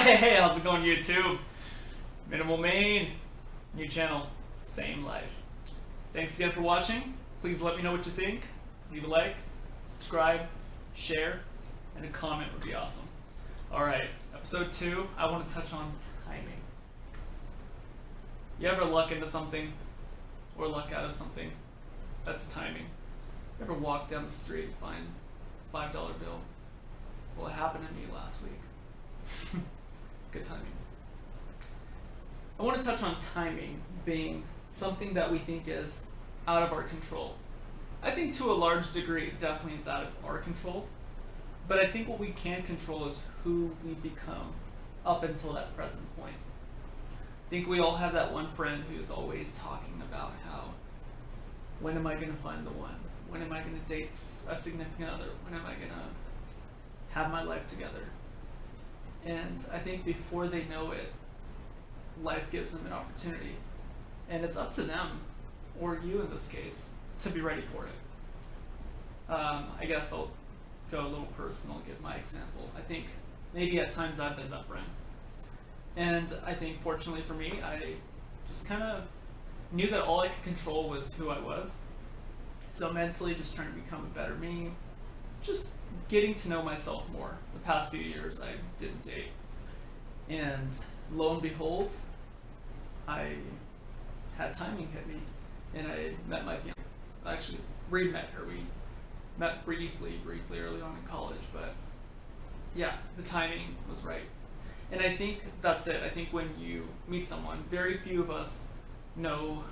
Hey, how's it going, YouTube? Minimal Main, new channel, same life. Thanks again for watching. Please let me know what you think. Leave a like, subscribe, share, and a comment would be awesome. Alright, episode 2, I want to touch on timing. You ever luck into something, or luck out of something? That's timing. You ever walk down the street and find a $5 bill? Well, it happened to me last week. Good timing. I want to touch on timing being something that we think is out of our control. I think to a large degree it definitely is out of our control, but I think what we can control is who we become up until that present point. I think we all have that one friend who's always talking about how, when am I going to find the one? When am I going to date a significant other? When am I going to have my life together? And I think before they know it, life gives them an opportunity. And it's up to them, or you in this case, to be ready for it. I guess I'll go a little personal, give my example. I think maybe at times I've been that friend. And I think fortunately for me, I just kind of knew that all I could control was who I was. So mentally just trying to become a better me, just getting to know myself more. The past few years I didn't date. And lo and behold, I had timing hit me and I met my fiance. I actually re-met her. We met briefly early on in college, but yeah, the timing was right. And I think that's it. I think when you meet someone, very few of us know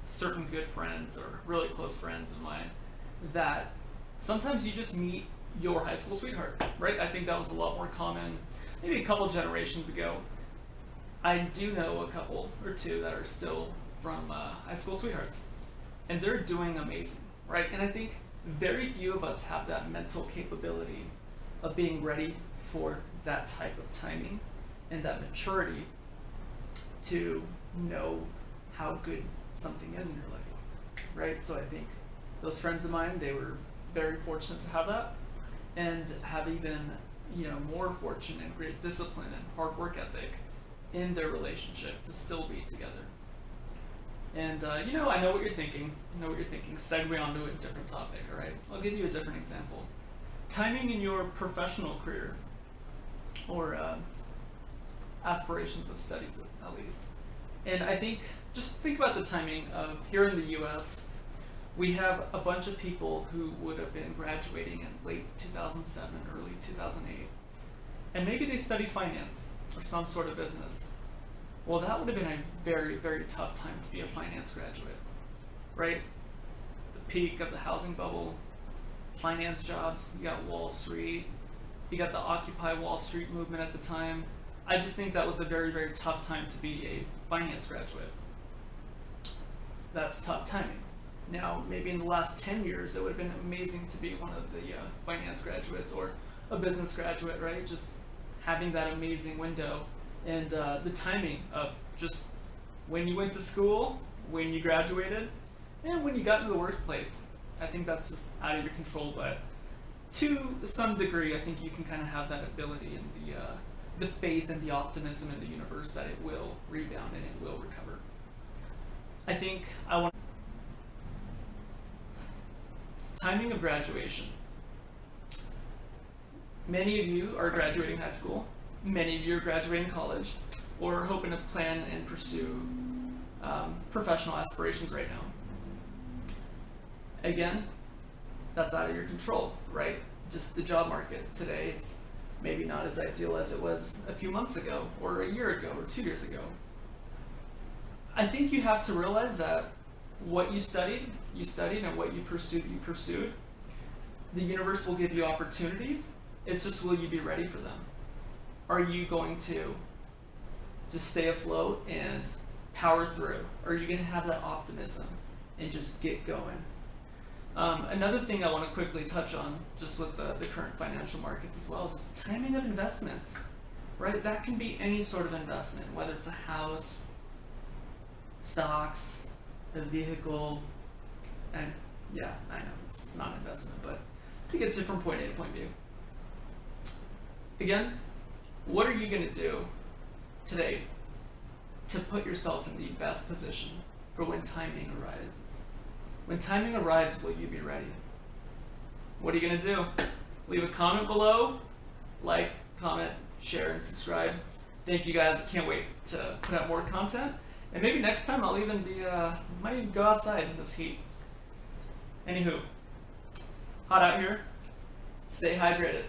certain good friends or really close friends of mine that sometimes you just meet your high school sweetheart, right? I think that was a lot more common maybe a couple generations ago. I do know a couple or two that are still from high school sweethearts, and they're doing amazing, right? And I think very few of us have that mental capability of being ready for that type of timing and that maturity to know how good something is in your life, right? So I think those friends of mine, they were very fortunate to have that, and have even, more fortune and great discipline and hard work ethic in their relationship to still be together. And I know what you're thinking. Segue onto a different topic. All right, I'll give you a different example. Timing in your professional career, or aspirations of studies, at least. And I think just think about the timing of here in the U.S. We have a bunch of people who would have been graduating in late 2007, early 2008, and maybe they studied finance or some sort of business. Well, that would have been a very, very tough time to be a finance graduate, right? The peak of the housing bubble, finance jobs, you got Wall Street, you got the Occupy Wall Street movement at the time. I just think that was a very, very tough time to be a finance graduate. That's tough timing. Now, maybe in the last 10 years, it would have been amazing to be one of the finance graduates or a business graduate, right? Just having that amazing window and the timing of just when you went to school, when you graduated, and when you got into the workplace. I think that's just out of your control, but to some degree, I think you can kind of have that ability and the faith and the optimism in the universe that it will rebound and it will recover. I think I want timing of graduation. Many of you are graduating high school. Many of you are graduating college, or hoping to plan and pursue professional aspirations right now. Again, that's out of your control, right? Just the job market today, it's maybe not as ideal as it was a few months ago, or a year ago, or 2 years ago. I think you have to realize that what you studied, and what you pursued. The universe will give you opportunities. It's just, will you be ready for them? Are you going to just stay afloat and power through? Or are you going to have that optimism and just get going? Another thing I want to quickly touch on, just with the current financial markets as well, is just timing of investments, right? That can be any sort of investment, whether it's a house, stocks, a vehicle, and yeah, I know it's not investment, but to get you from point A to point B. Again, What are you going to do today to put yourself in the best position for when timing arises? When timing arrives, will you be ready? What are you going to do? Leave a comment below, like, comment, share, and subscribe. Thank you guys. I can't wait to put out more content. And maybe next time I'll even be, might even go outside in this heat. Anywho, hot out here. Stay hydrated.